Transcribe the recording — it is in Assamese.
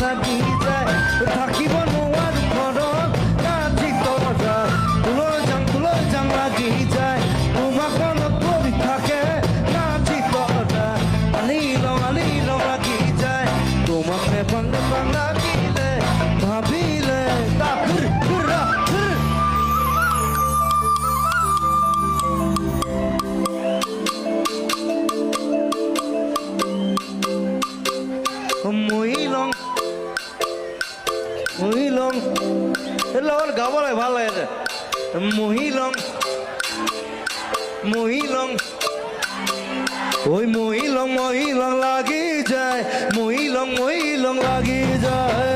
লাগি যায় থাকিব নোৱাৰো ঘৰত কাটি তৰা ফুলৰ জাং লাগি যায় তোমাক মনত পৰি থাকে কাটি তৰা আলি লং লাগি যায় তোমাক নেপাং লাগিলে ভাবিলে তাকুৰ কুৰা মহিলং এর লগত গাব লাগে ভাল লাগে মহিলং ওই মহিলং লাগি যায় মহিলং লাগি যায়